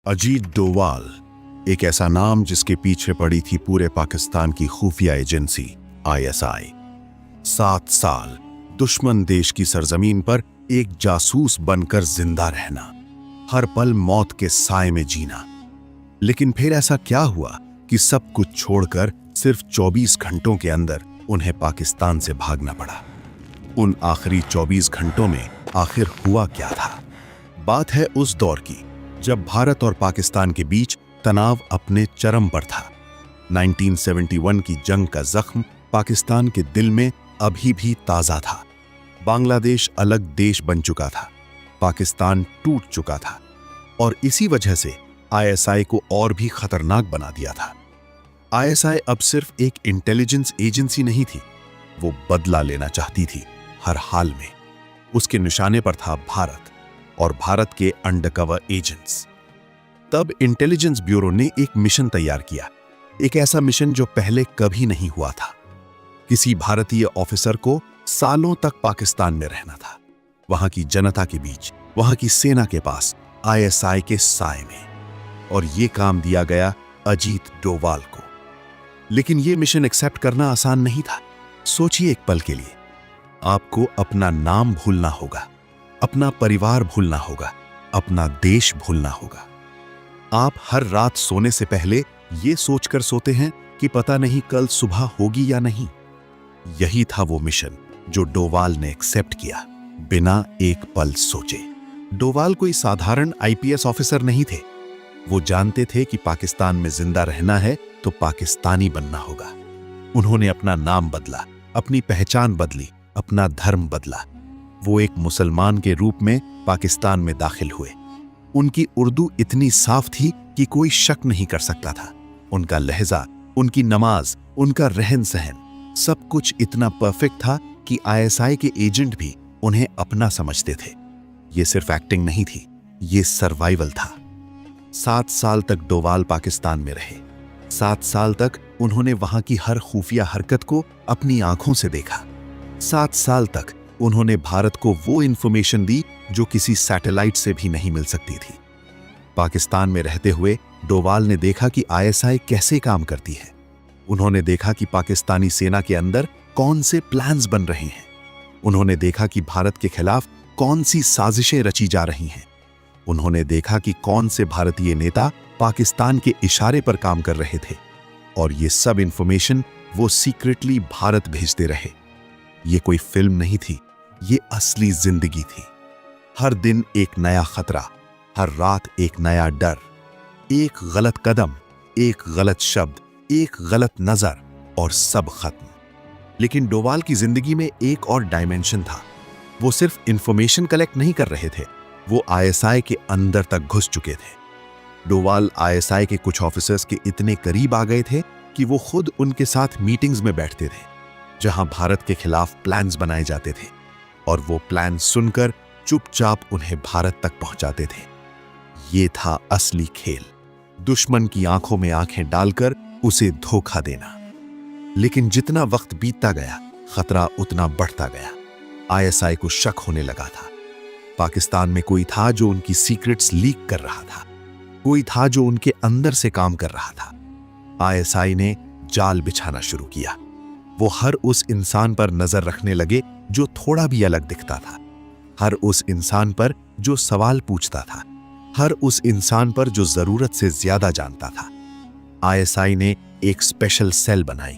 अजीत डोवाल, एक ऐसा नाम जिसके पीछे पड़ी थी पूरे पाकिस्तान की खुफिया एजेंसी आईएसआई। 7 साल दुश्मन देश की सरजमीन पर एक जासूस बनकर जिंदा रहना, हर पल मौत के साए में जीना। लेकिन फिर ऐसा क्या हुआ कि सब कुछ छोड़कर सिर्फ 24 घंटों के अंदर उन्हें पाकिस्तान से भागना पड़ा। उन आखिरी 24 घंटों में आखिर हुआ क्या था? बात है उस दौर की जब भारत और पाकिस्तान के बीच तनाव अपने चरम पर था। 1971 की जंग का जख्म पाकिस्तान के दिल में अभी भी ताजा था। बांग्लादेश अलग देश बन चुका था, पाकिस्तान टूट चुका था और इसी वजह से आईएसआई को और भी खतरनाक बना दिया था। आईएसआई अब सिर्फ एक इंटेलिजेंस एजेंसी नहीं थी, वो बदला लेना चाहती थी हर हाल में। उसके निशाने पर था भारत और भारत के अंडरकवर एजेंट्स। तब इंटेलिजेंस ब्यूरो ने एक मिशन तैयार किया, एक ऐसा मिशन जो पहले कभी नहीं हुआ था। किसी भारतीय ऑफिसर को सालों तक पाकिस्तान में रहना था, वहां की जनता के बीच, वहां की सेना के पास, आईएसआई के साए में। और यह काम दिया गया अजीत डोवाल को। लेकिन यह मिशन एक्सेप्ट करना आसान नहीं था। सोचिए एक पल के लिए, आपको अपना नाम भूलना होगा, अपना परिवार भूलना होगा, अपना देश भूलना होगा। आप हर रात सोने से पहले यह सोचकर सोते हैं कि पता नहीं कल सुबह होगी या नहीं। यही था वो मिशन जो डोवाल ने एक्सेप्ट किया, बिना एक पल सोचे। डोवाल कोई साधारण आईपीएस ऑफिसर नहीं थे। वो जानते थे कि पाकिस्तान में जिंदा रहना है तो पाकिस्तानी बनना होगा। उन्होंने अपना नाम बदला, अपनी पहचान बदली, अपना धर्म बदला। वो एक मुसलमान के रूप में पाकिस्तान में दाखिल हुए। उनकी उर्दू इतनी साफ थी कि कोई शक नहीं कर सकता था। उनका लहजा, उनकी नमाज, उनका रहन सहन, सब कुछ इतना परफेक्ट था कि आईएसआई के एजेंट भी उन्हें अपना समझते थे। ये सिर्फ एक्टिंग नहीं थी, ये सर्वाइवल था। 7 साल तक डोवाल पाकिस्तान में रहे। 7 साल तक उन्होंने वहां की हर खुफिया हरकत को अपनी आंखों से देखा। 7 साल तक उन्होंने भारत को वो इंफॉर्मेशन दी जो किसी सैटेलाइट से भी नहीं मिल सकती थी। पाकिस्तान में रहते हुए डोवाल ने देखा कि आईएसआई कैसे काम करती है। उन्होंने देखा कि पाकिस्तानी सेना के अंदर कौन से प्लान्स बन रहे हैं। उन्होंने देखा कि भारत के खिलाफ कौन सी साजिशें रची जा रही हैं। उन्होंने देखा कि कौन से भारतीय नेता पाकिस्तान के इशारे पर काम कर रहे थे। और ये सब इंफॉर्मेशन वो सीक्रेटली भारत भेजते रहे। ये कोई फिल्म नहीं थी, ये असली जिंदगी थी। हर दिन एक नया खतरा, हर रात एक नया डर। एक गलत कदम, एक गलत शब्द, एक गलत नजर और सब खत्म। लेकिन डोवाल की जिंदगी में एक और डायमेंशन था। वो सिर्फ इंफॉर्मेशन कलेक्ट नहीं कर रहे थे, वो आईएसआई के अंदर तक घुस चुके थे। डोवाल आईएसआई के कुछ ऑफिसर्स के इतने करीब आ गए थे कि वो खुद उनके साथ मीटिंग्स में बैठते थे, जहां भारत के खिलाफ प्लान्स बनाए जाते थे। और वो प्लान सुनकर चुपचाप उन्हें भारत तक पहुंचाते थे। ये था असली खेल, दुश्मन की आंखों में आंखें डालकर उसे धोखा देना। लेकिन जितना वक्त बीतता गया, खतरा उतना बढ़ता गया। आईएसआई को शक होने लगा था। पाकिस्तान में कोई था जो उनकी सीक्रेट्स लीक कर रहा था, कोई था जो उनके अंदर से काम कर रहा था। आईएसआई ने जाल बिछाना शुरू किया। वो हर उस इंसान पर नजर रखने लगे जो थोड़ा भी अलग दिखता था, हर उस इंसान पर जो सवाल पूछता था, हर उस इंसान पर जो जरूरत से ज्यादा जानता था। आईएसआई ने एक स्पेशल सेल बनाई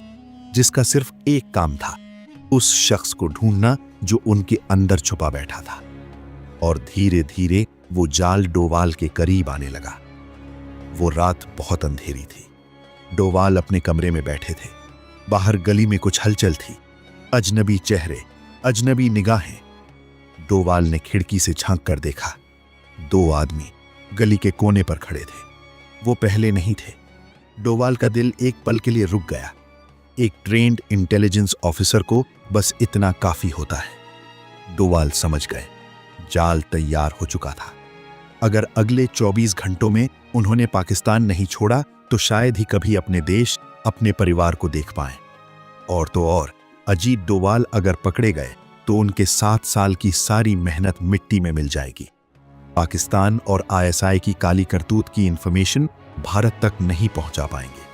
जिसका सिर्फ एक काम था, उस शख्स को ढूंढना जो उनके अंदर छुपा बैठा था। और धीरे धीरे वो जाल डोवाल के करीब आने लगा। वो रात बहुत अंधेरी थी। डोवाल अपने कमरे में बैठे थे। बाहर गली में कुछ हलचल थी, अजनबी चेहरे, अजनबी निगाहें। डोवाल ने खिड़की से झांक कर देखा। 2 आदमी गली के कोने पर खड़े थे। वो पहले नहीं थे। डोवाल का दिल एक पल के लिए रुक गया। एक ट्रेन्ड इंटेलिजेंस ऑफिसर को बस इतना काफी होता है। डोवाल समझ गए, जाल तैयार हो चुका था। अगर अगले 24 घंटों में उन्होंने पाकिस्तान नहीं छोड़ा तो शायद ही कभी अपने देश, अपने परिवार को देख पाएं। और तो और, अजीत डोवाल अगर पकड़े गए तो उनके 7 साल की सारी मेहनत मिट्टी में मिल जाएगी। पाकिस्तान और आईएसआई की काली करतूत की इंफॉर्मेशन भारत तक नहीं पहुंचा पाएंगे।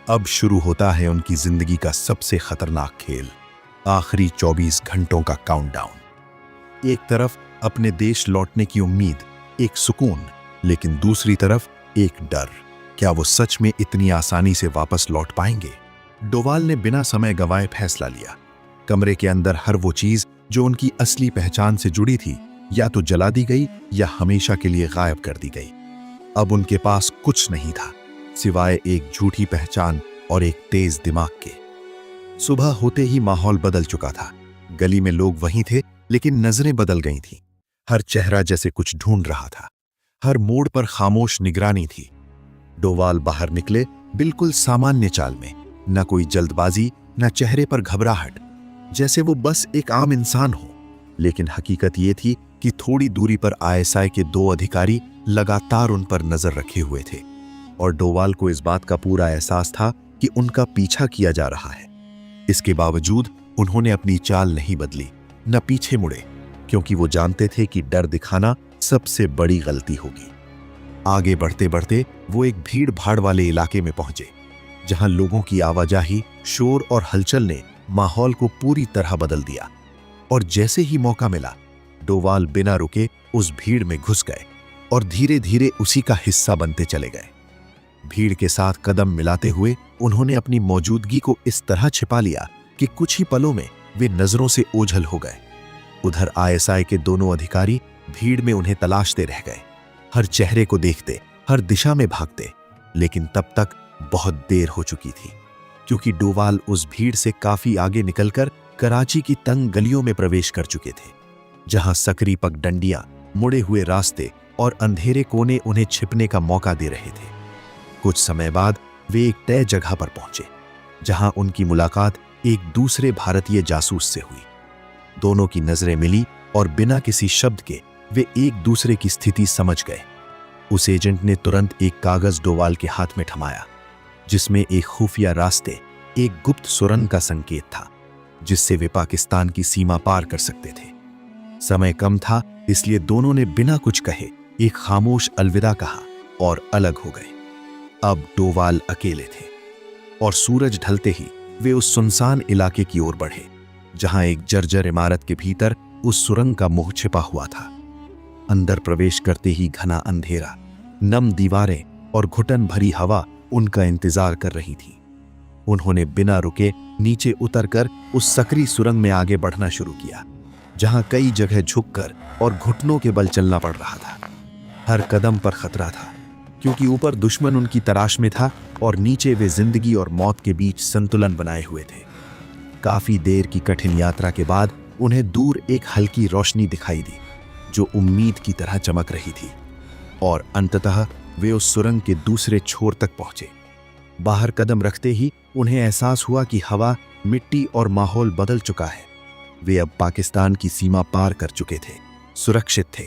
अब शुरू होता है उनकी जिंदगी का सबसे खतरनाक खेल, आखिरी 24 घंटों का काउंटडाउन। एक तरफ अपने देश लौटने की उम्मीद, एक सुकून, लेकिन दूसरी तरफ एक डर। क्या वो सच में इतनी आसानी से वापस लौट पाएंगे? डोवाल ने बिना समय गंवाए फैसला लिया। कमरे के अंदर हर वो चीज जो उनकी असली पहचान से जुड़ी थी या तो जला दी गई या हमेशा के लिए गायब कर दी गई। अब उनके पास कुछ नहीं था सिवाय एक झूठी पहचान और एक तेज दिमाग के। सुबह होते ही माहौल बदल चुका था। गली में लोग वहीं थे, लेकिन नजरें बदल गई थीं। हर चेहरा जैसे कुछ ढूंढ रहा था। हर मोड़ पर खामोश निगरानी थी। डोवाल बाहर निकले बिल्कुल सामान्य चाल में, न कोई जल्दबाजी, न चेहरे पर घबराहट, जैसे वो बस एक आम इंसान हो। लेकिन हकीकत ये थी कि थोड़ी दूरी पर आईएसआई के 2 अधिकारी लगातार उन पर नजर रखे हुए थे और डोवाल को इस बात का पूरा एहसास था कि उनका पीछा किया जा रहा है। इसके बावजूद उन्होंने अपनी चाल नहीं बदली, न पीछे मुड़े, क्योंकि वो जानते थे कि डर दिखाना सबसे बड़ी गलती होगी। आगे बढ़ते बढ़ते वो एक भीड़ भाड़ वाले इलाके में पहुंचे, जहां लोगों की आवाजाही, शोर और हलचल ने माहौल को पूरी तरह बदल दिया। और जैसे ही मौका मिला, डोवाल बिना रुके उस भीड़ में घुस गए और धीरे धीरे उसी का हिस्सा बनते चले गए। भीड़ के साथ कदम मिलाते हुए उन्होंने अपनी मौजूदगी को इस तरह छिपा लिया कि कुछ ही पलों में वे नजरों से ओझल हो गए। उधर आईएसआई के दोनों अधिकारी भीड़ में उन्हें तलाशते रह गए, हर चेहरे को देखते, हर दिशा में भागते। लेकिन तब तक बहुत देर हो चुकी थी, क्योंकि डोवाल उस भीड़ से काफी आगे निकलकर कराची की तंग गलियों में प्रवेश कर चुके थे, जहां सकरी पगडंडियां, मुड़े हुए रास्ते और अंधेरे कोने उन्हें छिपने का मौका दे रहे थे। कुछ समय बाद वे एक तय जगह पर पहुंचे, जहां उनकी मुलाकात एक दूसरे भारतीय जासूस से हुई। दोनों की नजरें मिली और बिना किसी शब्द के वे एक दूसरे की स्थिति समझ गए। उस एजेंट ने तुरंत एक कागज डोवाल के हाथ में थमाया, जिसमें एक खुफिया रास्ते, एक गुप्त सुरंग का संकेत था, जिससे वे पाकिस्तान की सीमा पार कर सकते थे। समय कम था, इसलिए दोनों ने बिना कुछ कहे एक खामोश अलविदा कहा और अलग हो गए। अब डोवाल अकेले थे और सूरज ढलते ही वे उस सुनसान इलाके की ओर बढ़े, जहां एक जर्जर इमारत के भीतर उस सुरंग का मुंह छिपा हुआ था। अंदर प्रवेश करते ही घना अंधेरा, नम दीवारें और घुटन भरी हवा उनका इंतजार कर रही थी। उन्होंने बिना रुके नीचे उतरकर उस सकरी सुरंग में आगे बढ़ना शुरू किया, जहां कई जगह झुककर और घुटनों के बल चलना पड़ रहा था। हर कदम पर खतरा था, क्योंकि ऊपर दुश्मन उनकी तलाश में था और नीचे वे जिंदगी और मौत के बीच संतुलन बनाए हुए थे। काफी देर की कठिन यात्रा के बाद उन्हें दूर एक हल्की रोशनी दिखाई दी, जो उम्मीद की तरह चमक रही थी, और अंततः वे उस सुरंग के दूसरे छोर तक पहुंचे। बाहर कदम रखते ही उन्हें एहसास हुआ कि हवा, मिट्टी और माहौल बदल चुका है। वे अब पाकिस्तान की सीमा पार कर चुके थे, सुरक्षित थे,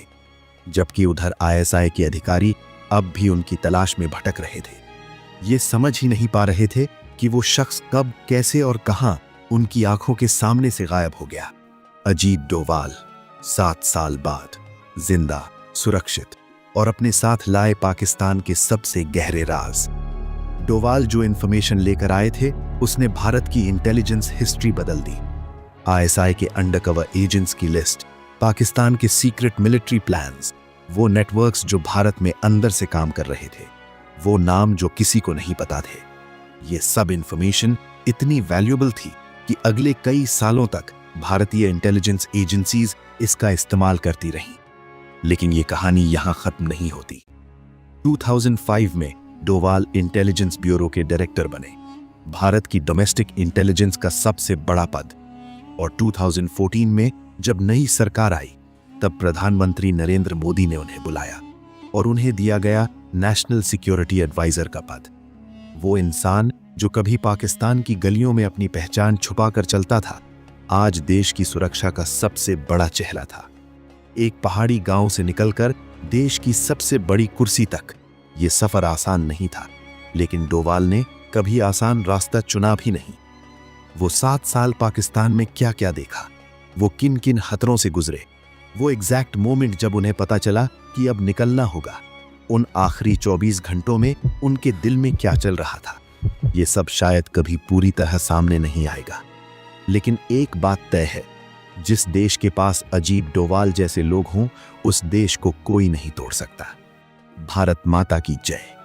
जबकि उधर आईएसआई के अधिकारी अब भी उनकी तलाश में भटक रहे थे। ये समझ ही नहीं पा रहे थे कि वो शख्स कब, कैसे और कहां उनकी आंखों के सामने से गायब हो गया। अजीत डोवाल 7 साल बाद जिंदा, सुरक्षित और अपने साथ लाए पाकिस्तान के सबसे गहरे राज। डोवाल जो इंफॉर्मेशन लेकर आए थे, उसने भारत की इंटेलिजेंस हिस्ट्री बदल दी। आईएसआई के अंडरकवर एजेंट्स की लिस्ट, पाकिस्तान के सीक्रेट मिलिट्री प्लान्स, वो नेटवर्क्स जो भारत में अंदर से काम कर रहे थे, वो नाम जो किसी को नहीं पता थे। ये सब इंफॉर्मेशन इतनी वैल्यूएबल थी कि अगले कई सालों तक भारतीय इंटेलिजेंस एजेंसीज इसका इस्तेमाल करती रहीं। लेकिन ये कहानी यहां खत्म नहीं होती। 2005 में डोवाल इंटेलिजेंस ब्यूरो के डायरेक्टर बने, भारत की डोमेस्टिक इंटेलिजेंस का सबसे बड़ा पद। और 2014 में जब नई सरकार आई, तब प्रधानमंत्री नरेंद्र मोदी ने उन्हें बुलाया और उन्हें दिया गया नेशनल सिक्योरिटी एडवाइजर का पद। वो इंसान जो कभी पाकिस्तान की गलियों में अपनी पहचान छुपाकर चलता था, आज देश की सुरक्षा का सबसे बड़ा चेहरा था। एक पहाड़ी गांव से निकलकर देश की सबसे बड़ी कुर्सी तक ये सफर आसान नहीं था, लेकिन डोवाल ने कभी आसान रास्ता चुना भी नहीं। वो 7 साल पाकिस्तान में क्या क्या देखा, वो किन किन खतरों से गुजरे वो एग्जैक्ट मोमेंट जब उन्हें पता चला कि अब निकलना होगा। उन आखिरी 24 घंटों में उनके दिल में क्या चल रहा था, ये सब शायद कभी पूरी तरह सामने नहीं आएगा। लेकिन एक बात तय है, जिस देश के पास अजीत डोवाल जैसे लोग हों, उस देश को कोई नहीं तोड़ सकता। भारत माता की जय।